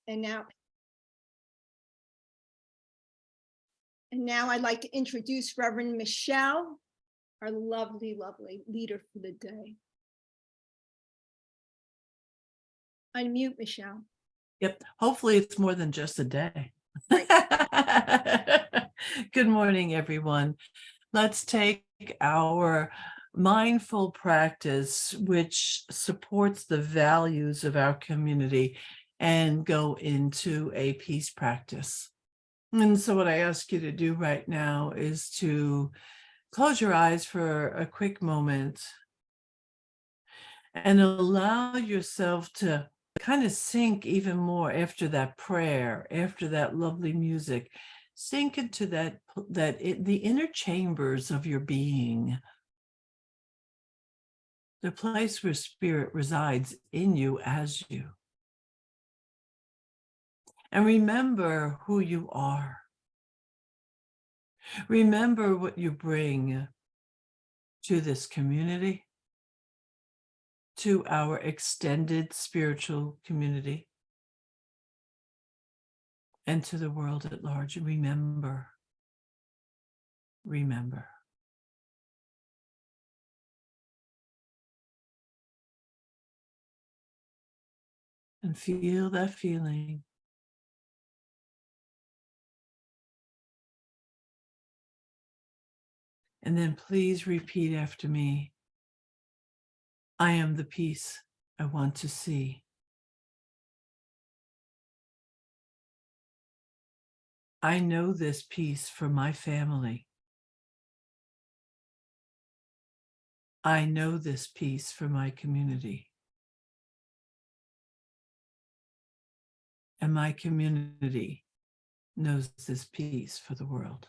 And now I'd like to introduce Reverend Michelle, our lovely, lovely leader for the day. Unmute, Michelle. Yep. Hopefully it's more than just a day. Right. Good morning, everyone. Let's take our mindful practice, which supports the values of our community, and go into a peace practice. And so what I ask you to do right now is to close your eyes for a quick moment and allow yourself to kind of sink even more after that prayer, after that lovely music, sink into the inner chambers of your being, the place where spirit resides in you as you. And remember who you are. Remember what you bring to this community, to our extended spiritual community, and to the world at large. Remember. And feel that feeling. And then please repeat after me. I am the peace I want to see. I know this peace for my family. I know this peace for my community. And my community knows this peace for the world.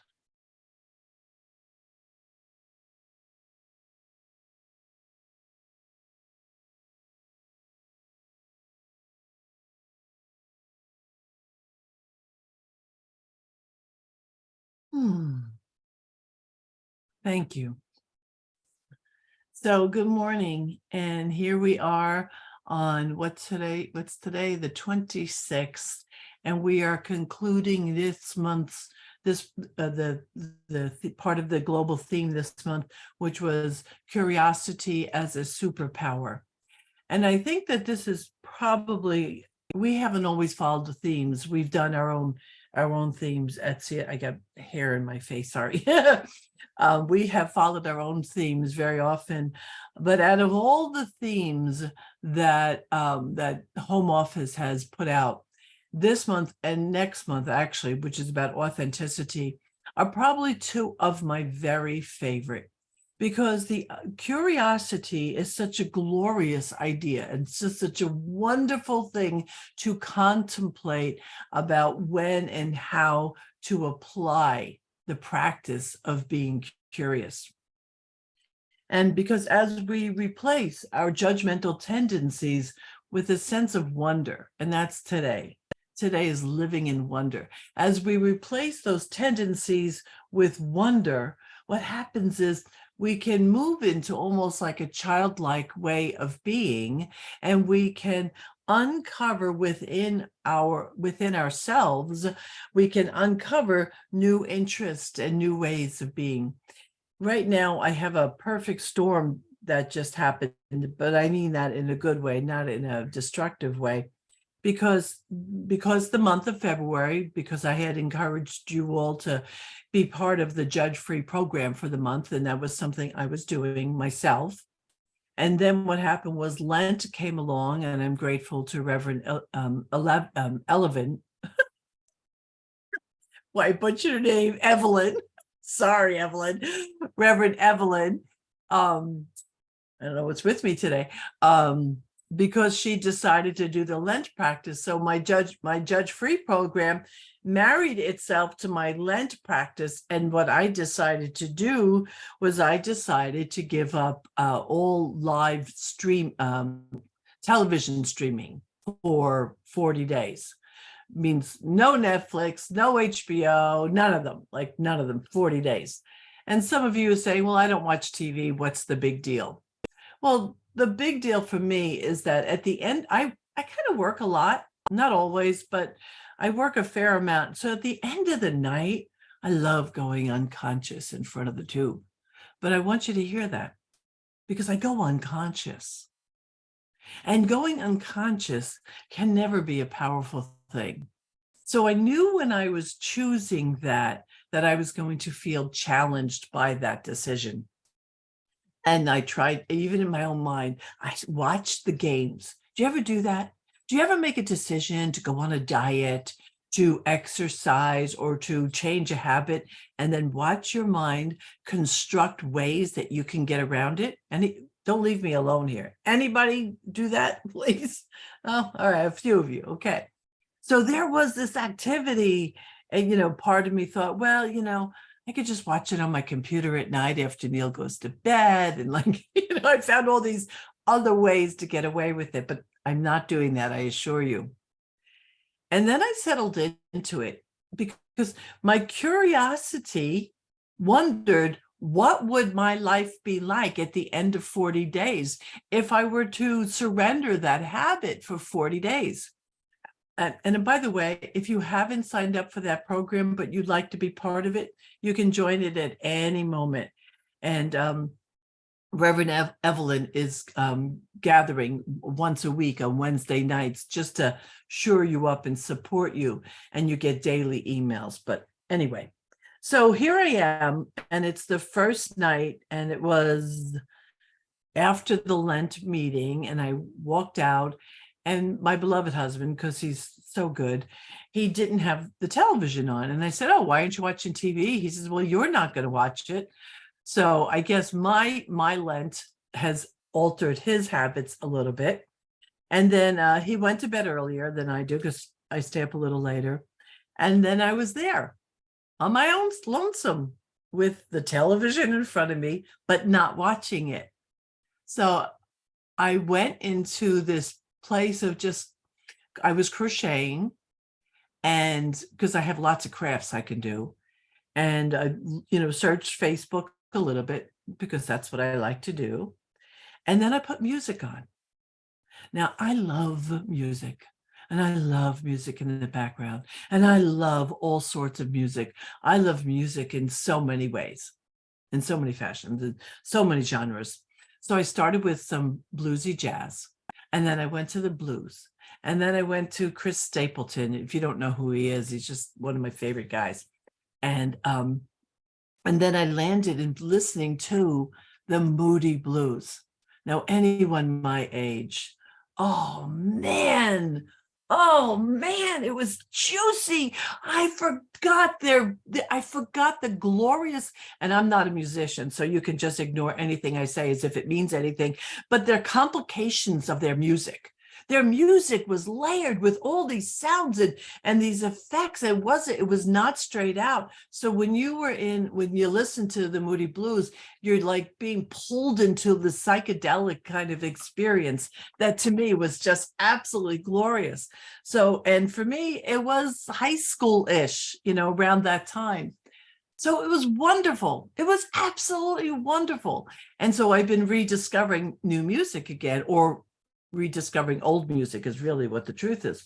Thank you. So good morning. And here we are on what's today, the 26th. And we are concluding this month's, the part of the global theme this month, which was curiosity as a superpower. And I think that this is probably, we haven't always followed the themes. We've done our own themes at, see, I got hair in my face, sorry. We have followed our own themes very often, but out of all the themes that that Home Office has put out this month and next month, actually, which is about authenticity, are probably two of my very favorite, because the curiosity is such a glorious idea. And it's just such a wonderful thing to contemplate about when and how to apply the practice of being curious. And because as we replace our judgmental tendencies with a sense of wonder, and that's today is living in wonder. As we replace those tendencies with wonder, what happens is we can move into almost like a childlike way of being, and we can uncover within ourselves, we can uncover new interests and new ways of being. Right now, I have a perfect storm that just happened, but I mean that in a good way, not in a destructive way. Because the month of February, because I had encouraged you all to be part of the judge-free program for the month, and that was something I was doing myself. And then what happened was Lent came along, and I'm grateful to Reverend Evelyn. Why, I butchered her name, Evelyn. Sorry, Evelyn. Reverend Evelyn. I don't know what's with me today. Because she decided to do the Lent practice. So my judge-free program married itself to my Lent practice. And what I decided to do was I decided to give up all live stream television streaming for 40 days. Means no Netflix, no HBO, none of them, 40 days. And some of you are saying, well, I don't watch TV. What's the big deal? Well, the big deal for me is that at the end, I kind of work a lot. not always, but I work a fair amount. So at the end of the night, I love going unconscious in front of the tube. But I want you to hear that because I go unconscious. And going unconscious can never be a powerful thing. So I knew when I was choosing that I was going to feel challenged by that decision. And I tried, even in my own mind, I watched the games. Do you ever do that? Do you ever make a decision to go on a diet, to exercise, or to change a habit, and then watch your mind construct ways that you can get around it? And don't leave me alone here. Anybody do that, please? Oh, all right, a few of you. Okay. So there was this activity, and part of me thought, well, I could just watch it on my computer at night after Neil goes to bed. And I found all these other ways to get away with it, but I'm not doing that, I assure you. And then I settled into it because my curiosity wondered, what would my life be like at the end of 40 days if I were to surrender that habit for 40 days? And by the way, if you haven't signed up for that program, but you'd like to be part of it, you can join it at any moment. And Reverend Evelyn is gathering once a week on Wednesday nights just to shore you up and support you. And you get daily emails. But anyway, so here I am, and it's the first night, and it was after the Lent meeting, and I walked out. And my beloved husband, because he's so good, he didn't have the television on. And I said, oh, why aren't you watching TV? He says, well, you're not going to watch it. So I guess my Lent has altered his habits a little bit. And then he went to bed earlier than I do because I stay up a little later. And then I was there on my own lonesome with the television in front of me, but not watching it. So I went into this place of I was crocheting, and because I have lots of crafts I can do, and I searched Facebook a little bit because that's what I like to do. And then I put music on. Now I love music, and I love music in the background, and I love all sorts of music. I love music in so many ways, in so many fashions, and so many genres. So I started with some bluesy jazz. And then I went to the blues. And then I went to Chris Stapleton. If you don't know who he is, he's just one of my favorite guys. And then I landed in listening to the Moody Blues. Now, anyone my age, oh man, it was juicy. I forgot the glorious, and I'm not a musician, so you can just ignore anything I say as if it means anything, but their complications of their music. Their music was layered with all these sounds and these effects. It was not straight out. So when you listen to the Moody Blues, you're like being pulled into the psychedelic kind of experience that to me was just absolutely glorious. So, and for me, it was high school-ish, around that time. So it was wonderful. It was absolutely wonderful. And so I've been rediscovering new music again, or rediscovering old music is really what the truth is.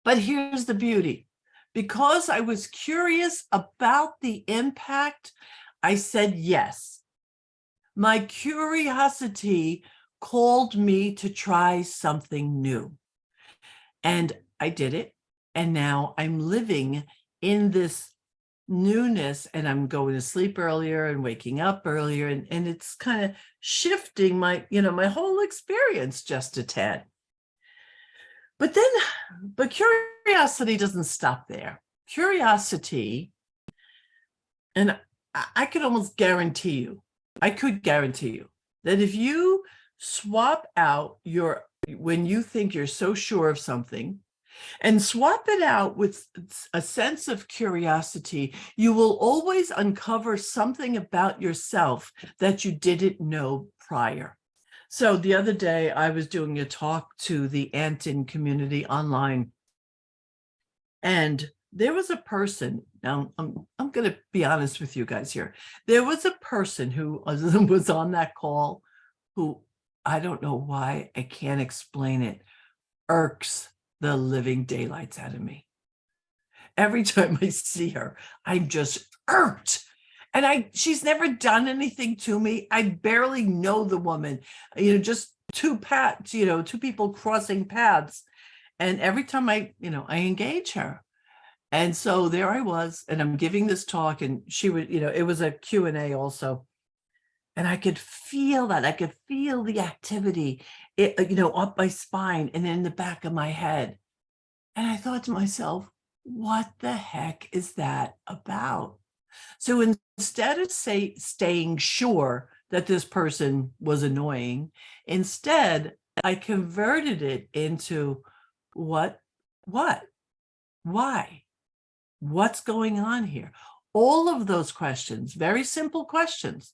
But here's the beauty. Because I was curious about the impact, I said yes. My curiosity called me to try something new. And I did it. And now I'm living in this newness, and I'm going to sleep earlier and waking up earlier, and it's kind of shifting my whole experience just a tad. But curiosity doesn't stop there. Curiosity, and I could almost guarantee you that if you swap out when you think you're so sure of something, and swap it out with a sense of curiosity, you will always uncover something about yourself that you didn't know prior. So the other day, I was doing a talk to the Anton community online, and there was a person. Now, I'm going to be honest with you guys here. There was a person who was on that call who, I don't know why, I can't explain it, irks the living daylights out of me. Every time I see her, I'm just irked. And she's never done anything to me. I barely know the woman, just two people crossing paths. And every time I engage her. And so there I was, and I'm giving this talk, and she would, it was a Q&A also. And I could feel that. I could feel the activity, up my spine and in the back of my head. And I thought to myself, what the heck is that about? So instead of staying sure that this person was annoying, instead, I converted it into what, why, what's going on here? All of those questions, very simple questions,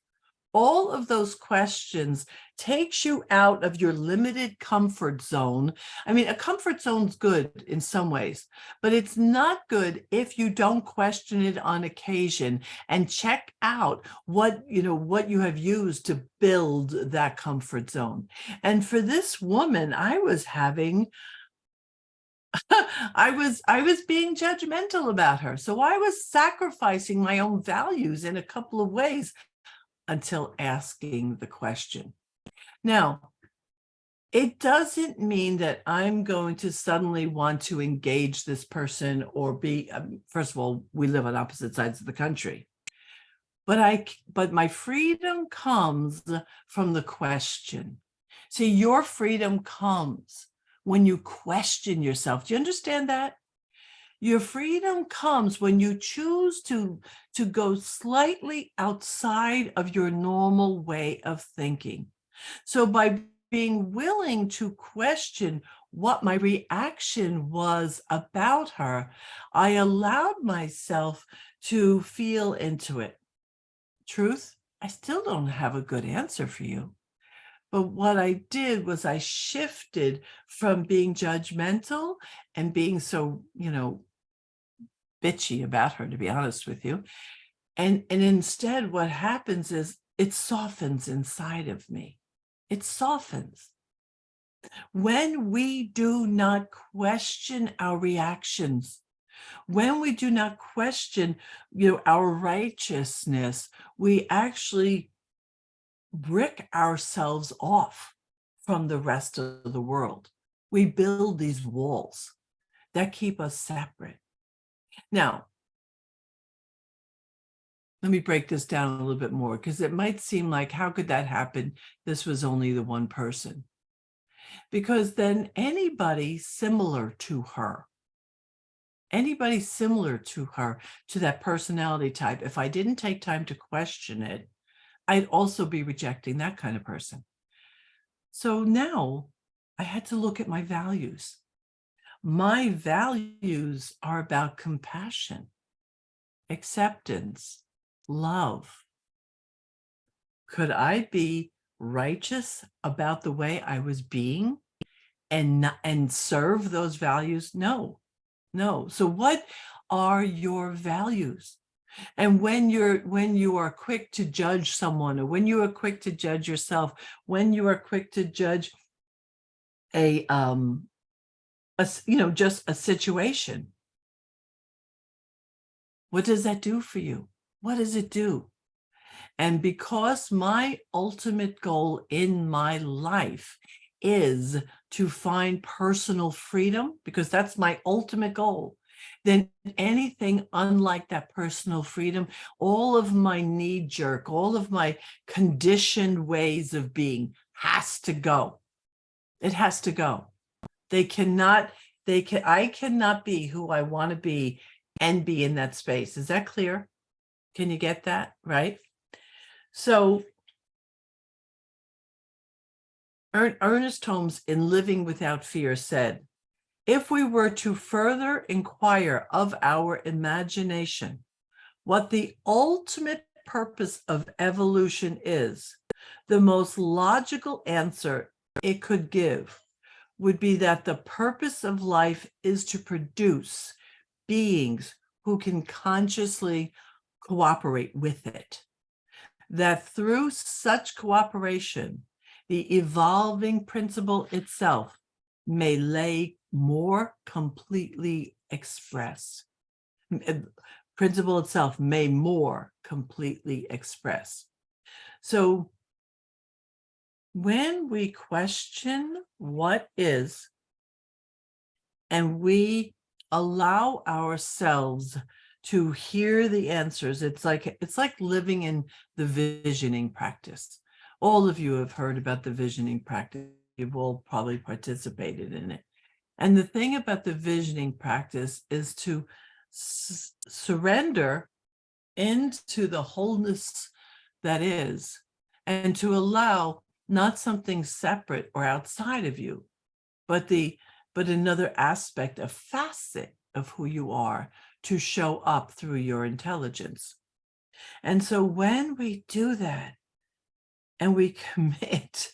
all of those questions takes you out of your limited comfort zone. I mean, a comfort zone's good in some ways, but it's not good if you don't question it on occasion and check out what you have used to build that comfort zone. And for this woman, I was being judgmental about her. So I was sacrificing my own values in a couple of ways until asking the question. Now, it doesn't mean that I'm going to suddenly want to engage this person or be, first of all, we live on opposite sides of the country. But my freedom comes from the question. See, your freedom comes when you question yourself. Do you understand that? Your freedom comes when you choose to go slightly outside of your normal way of thinking. So by being willing to question what my reaction was about her, I allowed myself to feel into it. Truth, I still don't have a good answer for you. But what I did was I shifted from being judgmental and being so, bitchy about her, to be honest with you. And instead, what happens is it softens inside of me. It softens. When we do not question our reactions, when we do not question, our righteousness, we actually brick ourselves off from the rest of the world. We build these walls that keep us separate. Now, let me break this down a little bit more, because it might seem like, how could that happen? This was only the one person. Because then anybody similar to her, to that personality type, if I didn't take time to question it, I'd also be rejecting that kind of person. So now I had to look at my values. My values are about compassion, acceptance, love. Could I be righteous about the way I was being and serve those values? No. So what are your values? And when you are quick to judge someone, or when you are quick to judge yourself, when you are quick to judge just a situation, what does that do for you? What does it do? And because my ultimate goal in my life is to find personal freedom, because that's my ultimate goal, then anything unlike that personal freedom, all of my knee jerk, all of my conditioned ways of being has to go. It has to go. I cannot be who I want to be and be in that space. Is that clear? Can you get that? Right? So Ernest Holmes, in Living Without Fear, said, if we were to further inquire of our imagination what the ultimate purpose of evolution is, the most logical answer it could give would be that the purpose of life is to produce beings who can consciously cooperate with it. That through such cooperation, the evolving principle itself may lay more completely express. Principle itself may more completely express. So when we question what is, and we allow ourselves to hear the answers, it's like living in the visioning practice. All of you have heard about the visioning practice. You've all probably participated in it. And the thing about the visioning practice is to surrender into the wholeness that is, and to allow not something separate or outside of you, but another aspect, a facet of who you are, to show up through your intelligence. And so when we do that and we commit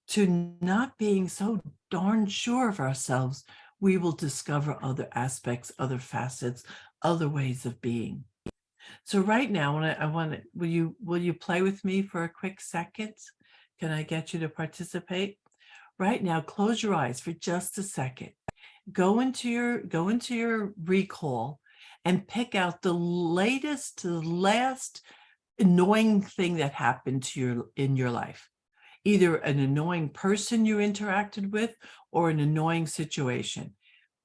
to not being so darn sure of ourselves, we will discover other aspects, other facets, other ways of being. So right now, will you play with me for a quick second? Can I get you to participate? Right now, close your eyes for just a second. Go into your recall and pick out the latest to the last annoying thing that happened to you in your life. Either an annoying person you interacted with or an annoying situation.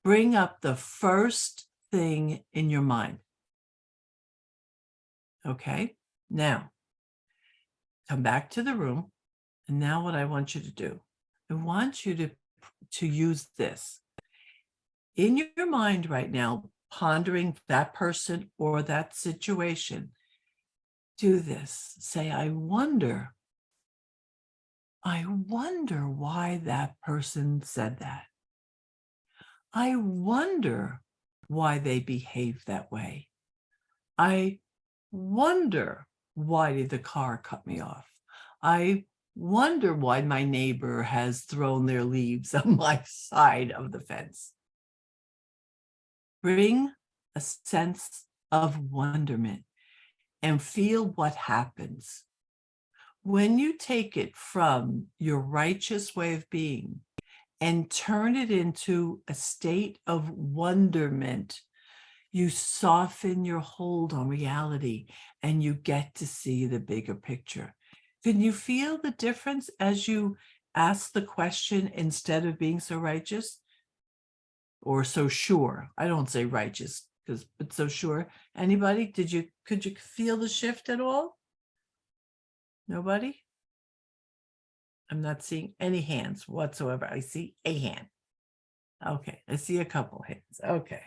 Bring up the first thing in your mind. Okay, now come back to the room. And now what I want you to do, I want you to use this. In your mind right now, pondering that person or that situation, do this. Say, I wonder why that person said that. I wonder why they behaved that way. I wonder why did the car cut me off. I wonder why my neighbor has thrown their leaves on my side of the fence. Bring a sense of wonderment and feel what happens. When you take it from your righteous way of being and turn it into a state of wonderment, you soften your hold on reality and you get to see the bigger picture. Can you feel the difference as you ask the question instead of being so righteous or so sure? I don't say righteous but so sure. Anybody? Could you feel the shift at all? Nobody? I'm not seeing any hands whatsoever. I see a hand. Okay, I see a couple hands. Okay.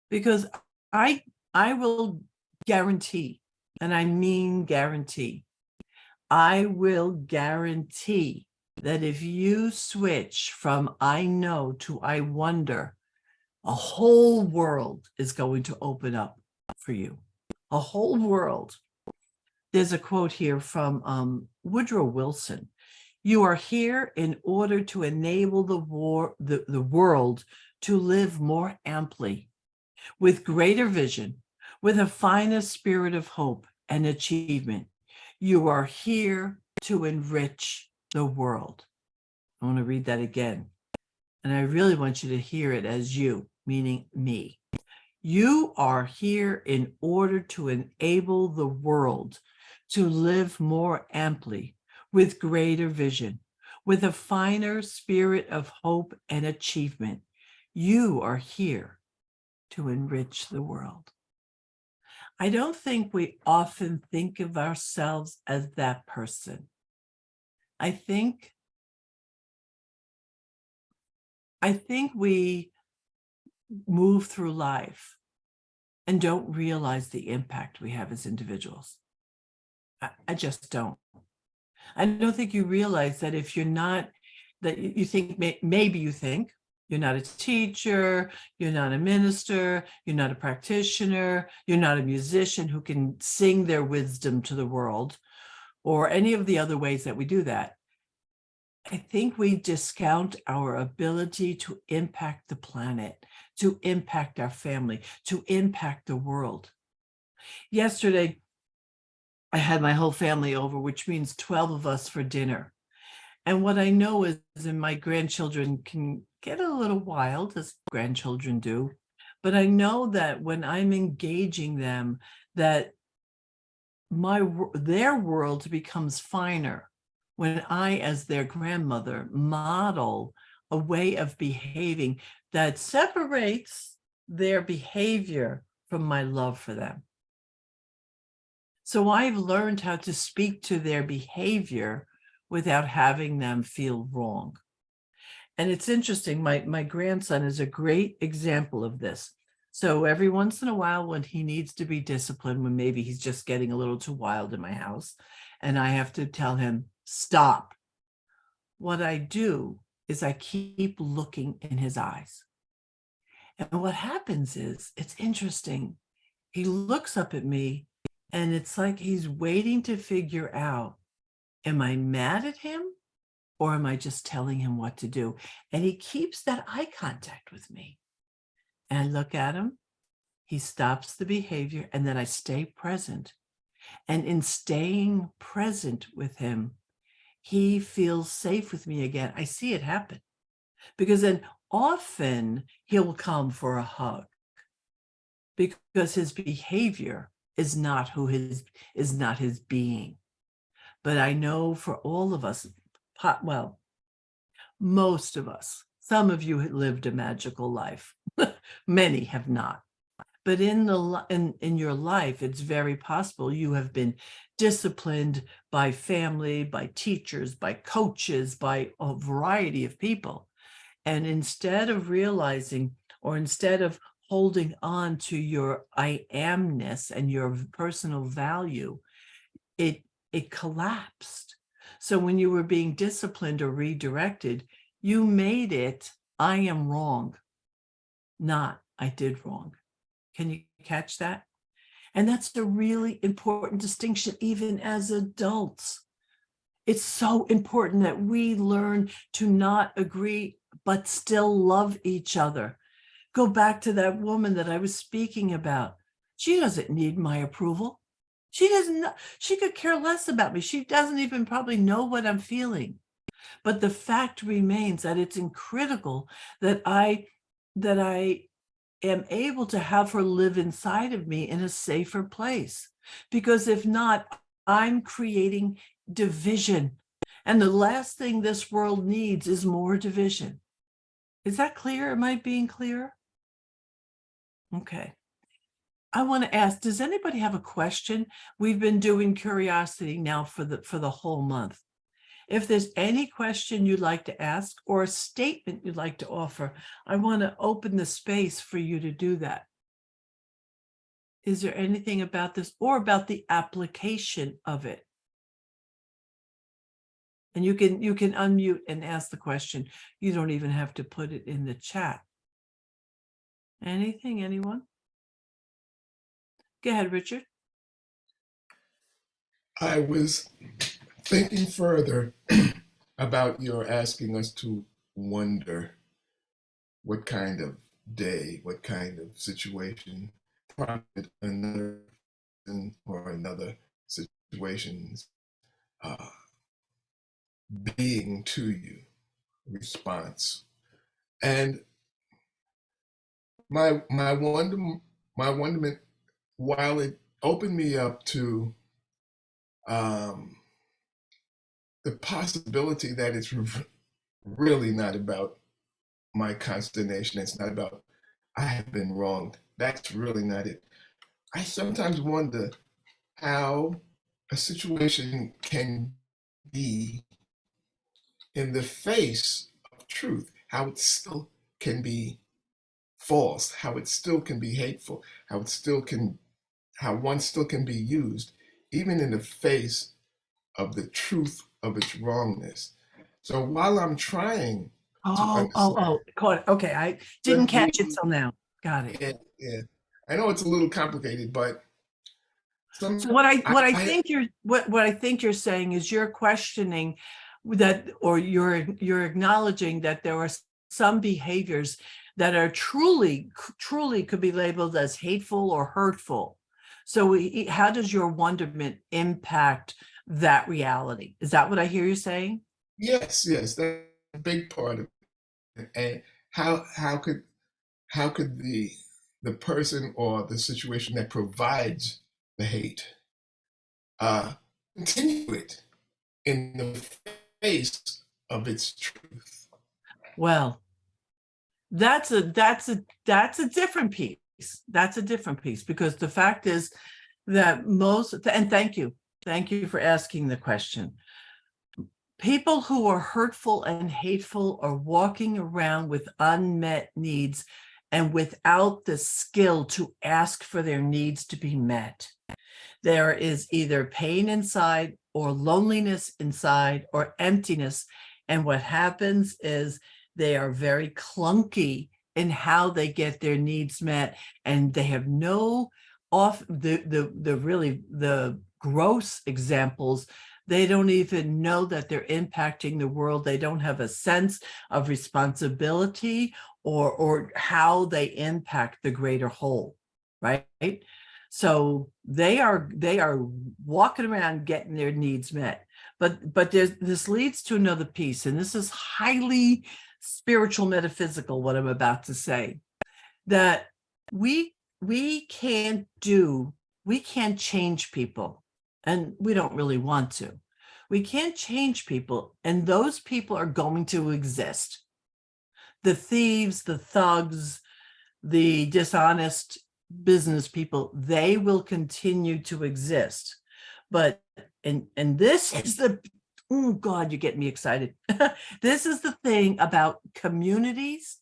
Because I will guarantee, and I mean guarantee, I will guarantee that if you switch from I know to I wonder, a whole world is going to open up for you. A whole world. There's a quote here from Woodrow Wilson. You are here in order to enable the world to live more amply, with greater vision, with a finer spirit of hope and achievement. You are here to enrich the world. I want to read that again. And I really want you to hear it as you, meaning me. You are here in order to enable the world to live more amply, with greater vision, with a finer spirit of hope and achievement. You are here to enrich the world. I don't think we often think of ourselves as that person. I think we move through life and don't realize the impact we have as individuals. I just don't. I don't think you realize that if you're not, that you think, maybe you think you're not a teacher, you're not a minister, you're not a practitioner, you're not a musician who can sing their wisdom to the world, or any of the other ways that we do that. I think we discount our ability to impact the planet, to impact our family, to impact the world. Yesterday, I had my whole family over, which means 12 of us for dinner. And what I know is, and my grandchildren can get a little wild, as grandchildren do. But I know that when I'm engaging them, that their world becomes finer when I, as their grandmother, model a way of behaving that separates their behavior from my love for them. So I've learned how to speak to their behavior without having them feel wrong. And it's interesting, my grandson is a great example of this. So every once in a while, when he needs to be disciplined, when maybe he's just getting a little too wild in my house, and I have to tell him, stop. What I do is I keep looking in his eyes. And what happens is, it's interesting. He looks up at me, and it's like he's waiting to figure out, am I mad at him? Or am I just telling him what to do? And he keeps that eye contact with me. And I look at him, he stops the behavior, and then I stay present. And in staying present with him, he feels safe with me again. I see it happen. Because then often he'll come for a hug because his behavior is not his being. But I know for all of us, well, most of us, some of you have lived a magical life. Many have not. But in your life, it's very possible you have been disciplined by family, by teachers, by coaches, by a variety of people. And instead of realizing, or instead of holding on to your I amness and your personal value, it collapsed. So when you were being disciplined or redirected, you made it, I am wrong, not I did wrong. Can you catch that? And that's the really important distinction, even as adults. It's so important that we learn to not agree, but still love each other. Go back to that woman that I was speaking about. She doesn't need my approval. She could care less about me. She doesn't even probably know what I'm feeling. But the fact remains that it's critical that I am able to have her live inside of me in a safer place. Because if not, I'm creating division. And the last thing this world needs is more division. Is that clear? Am I being clear? Okay. I want to ask, does anybody have a question? We've been doing curiosity now for the whole month. If there's any question you'd like to ask or a statement you'd like to offer, I want to open the space for you to do that. Is there anything about this or about the application of it? And you can unmute and ask the question. You don't even have to put it in the chat. Anything, anyone? Go ahead, Richard. I was thinking further about your asking us to wonder what kind of day, what kind of situation prompted another person or another situation's being to you, response. And my wonderment, while it opened me up to the possibility that it's really not about my consternation. It's not about I have been wronged. That's really not it. I sometimes wonder how a situation can be in the face of truth, how it still can be false, how it still can be hateful, how one still can be used, even in the face of the truth of its wrongness. So while I'm trying to understand, Caught it. Okay, I didn't catch it till now. Got it. yeah, I know it's a little complicated, but So what I think you're saying is you're questioning that, or you're acknowledging that there are some behaviors that are truly could be labeled as hateful or hurtful. So how does your wonderment impact that reality? Is that what I hear you saying? yes, that's a big part of it. how could the person or the situation that provides the hate continue it in the face of its truth? Well, that's a different piece. That's a different piece, because the fact is that and thank you for asking the question. People who are hurtful and hateful are walking around with unmet needs and without the skill to ask for their needs to be met. There is either pain inside or loneliness inside or emptiness. And what happens is they are very clunky in how they get their needs met. And they have no the gross examples. They don't even know that they're impacting the world. They don't have a sense of responsibility or how they impact the greater whole, right? So they are walking around getting their needs met. But this leads to another piece, and this is highly spiritual, metaphysical, what I'm about to say, that we can't change people, and we don't really want to. We can't change people, and those people are going to exist. The thieves, the thugs, the dishonest business people, they will continue to exist. But and this is the, oh God, you're getting me excited. This is the thing about communities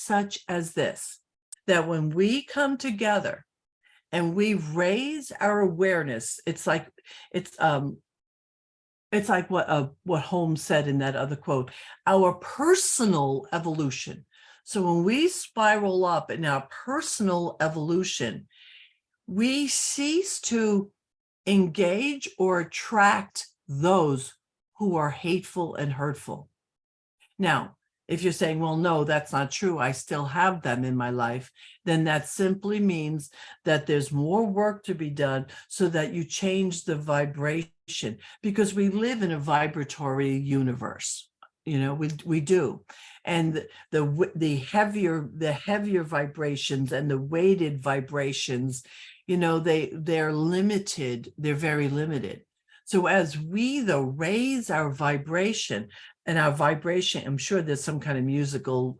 such as this, that when we come together and we raise our awareness, it's like what Holmes said in that other quote, our personal evolution. So when we spiral up in our personal evolution, we cease to engage or attract those who are hateful and hurtful. Now, if you're saying, well, no, that's not true, I still have them in my life, then that simply means that there's more work to be done so that you change the vibration, because we live in a vibratory universe. You know, we do. And the heavier vibrations and the weighted vibrations, you know, they're limited. They're very limited. So as we, though, raise our vibration, and our vibration, I'm sure there's some kind of musical,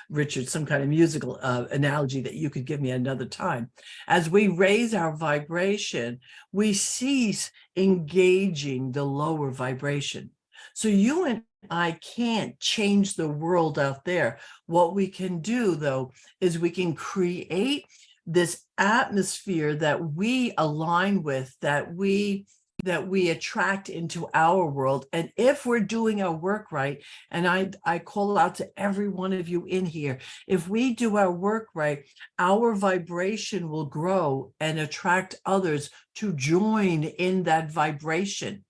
Richard, some kind of musical analogy that you could give me another time. As we raise our vibration, we cease engaging the lower vibration. So you and I can't change the world out there. What we can do, though, is we can create this atmosphere that we align with, that we attract into our world. And if we're doing our work right, and I call out to every one of you in here, if we do our work right, our vibration will grow and attract others to join in that vibration.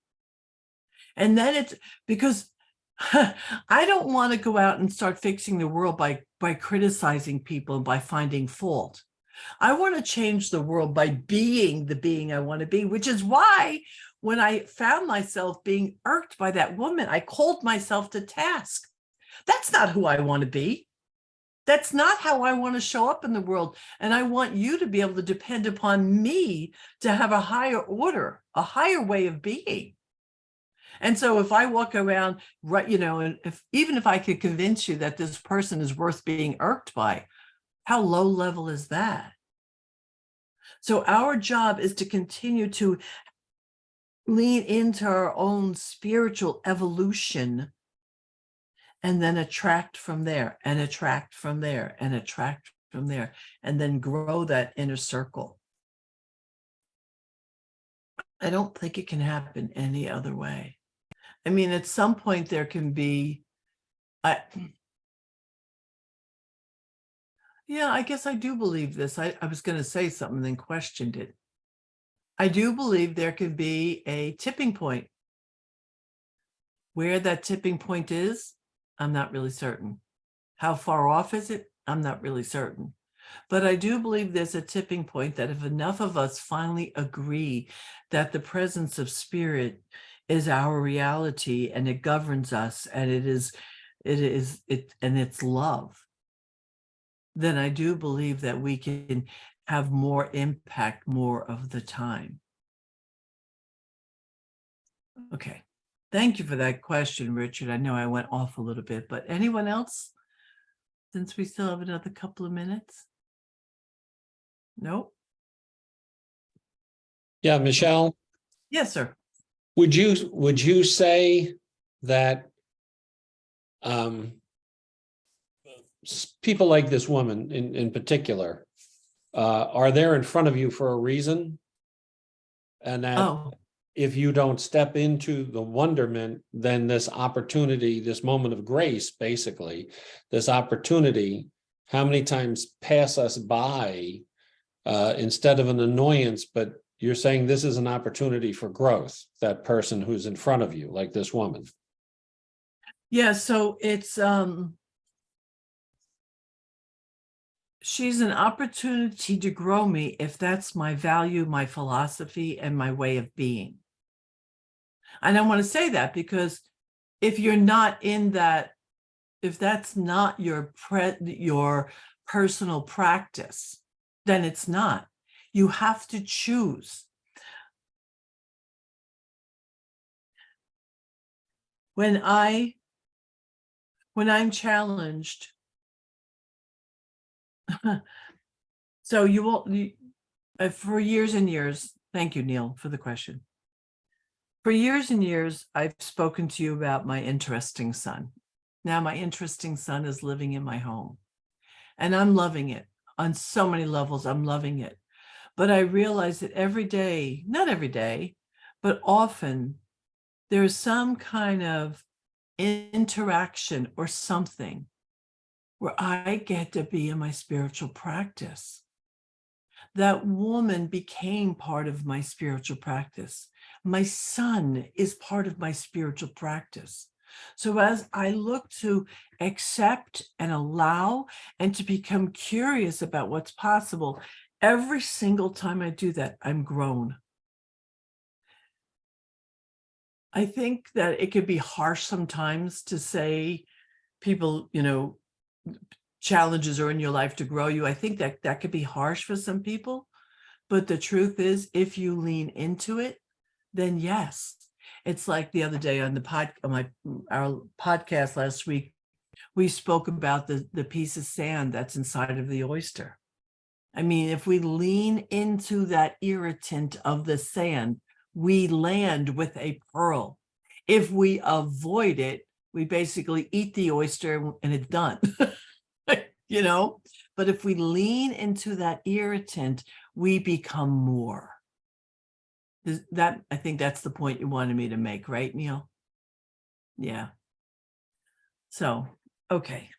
And then it's because I don't want to go out and start fixing the world by criticizing people and by finding fault. I want to change the world by being the being I want to be, which is why when I found myself being irked by that woman, I called myself to task. That's not who I want to be. That's not how I want to show up in the world. And I want you to be able to depend upon me to have a higher order, a higher way of being. And so if I walk around, right, you know, and even if I could convince you that this person is worth being irked by, how low level is that? So our job is to continue to lean into our own spiritual evolution and then attract from there and attract from there and attract from there, and then grow that inner circle. I don't think it can happen any other way. I mean, at some point there can be, yeah, I guess I do believe this. I was going to say something and then questioned it. I do believe there could be a tipping point. Where that tipping point is, I'm not really certain. How far off is it? I'm not really certain. But I do believe there's a tipping point that if enough of us finally agree that the presence of spirit is our reality and it governs us, and it is and it's love, then I do believe that we can have more impact more of the time. Okay. Thank you for that question, Richard. I know I went off a little bit, but anyone else? Since we still have another couple of minutes? Nope. Yeah, Michelle, Yes, sir. would you say that people like this woman in particular are there in front of you for a reason? And that Oh, if you don't step into the wonderment, then this opportunity, this moment of grace, basically, this opportunity, how many times pass us by instead of an annoyance, but you're saying this is an opportunity for growth, that person who's in front of you, like this woman. yeah. So it's she's an opportunity to grow me if that's my value, my philosophy, and my way of being. And I want to say that because if you're not in that, if that's not your personal practice, then it's not. You have to choose. When I'm challenged, so for years and years, thank you, Neil, for the question. For years and years, I've spoken to you about my interesting son. Now my interesting son is living in my home, and I'm loving it on so many levels. I'm loving it. But I realize that every day, not every day, but often there's some kind of interaction or something where I get to be in my spiritual practice. That woman became part of my spiritual practice. My son is part of my spiritual practice. So as I look to accept and allow and to become curious about what's possible, every single time I do that, I'm grown. I think that it could be harsh sometimes to say people, challenges are in your life to grow you. I think that could be harsh for some people. But the truth is, if you lean into it, then yes. It's like the other day on our podcast last week, we spoke about the piece of sand that's inside of the oyster. I mean, if we lean into that irritant of the sand, we land with a pearl. If we avoid it, we basically eat the oyster and it's done. But if we lean into that irritant, we become more. I think that's the point you wanted me to make, right, Neil? Yeah. So, okay.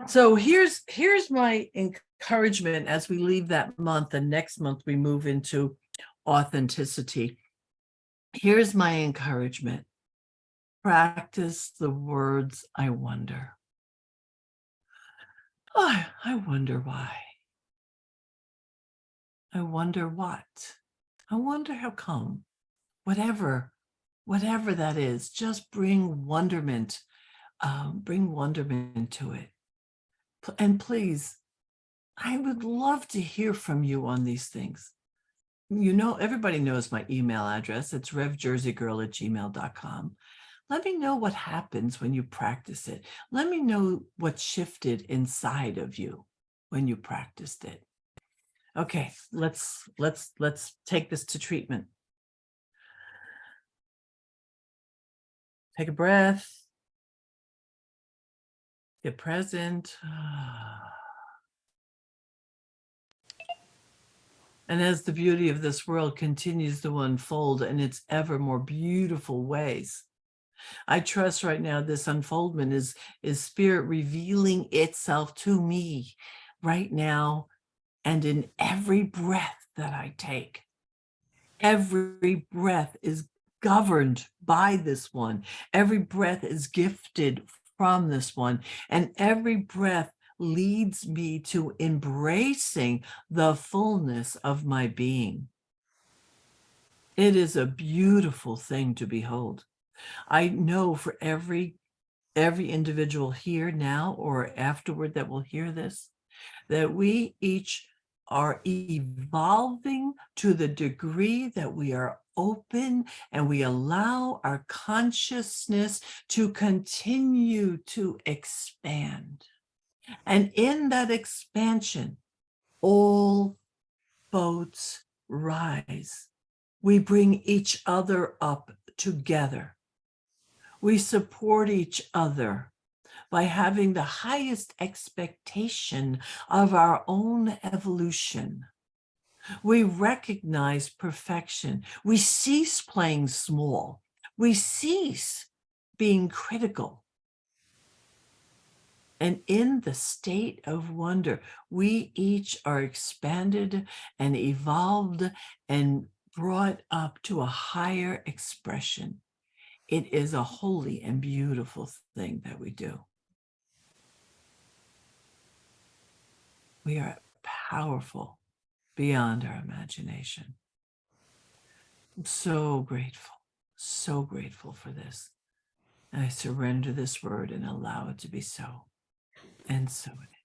So here's my encouragement as we leave that month, and next month we move into authenticity. Here's my encouragement. Practice the words, I wonder. Oh, I wonder why. I wonder what. I wonder how come. Whatever that is, just bring wonderment to it. And please, I would love to hear from you on these things. Everybody knows my email address. It's revjerseygirl@gmail.com. Let me know what happens when you practice it. Let me know what shifted inside of you when you practiced it. Okay, let's take this to treatment. Take a breath. Get present. And as the beauty of this world continues to unfold in its ever more beautiful ways, I trust right now this unfoldment is spirit revealing itself to me right now and in every breath that I take. Every breath is governed by this one. Every breath is gifted from this one. And every breath leads me to embracing the fullness of my being. It is a beautiful thing to behold. I know for every every individual here now or afterward that will hear this, that we each are evolving to the degree that we are open and we allow our consciousness to continue to expand. And in that expansion, all boats rise. We bring each other up together. We support each other by having the highest expectation of our own evolution. We recognize perfection. We cease playing small. We cease being critical. And in the state of wonder, we each are expanded and evolved and brought up to a higher expression. It is a holy and beautiful thing that we do. We are powerful beyond our imagination. I'm so grateful for this. And I surrender this word and allow it to be so. And so it is.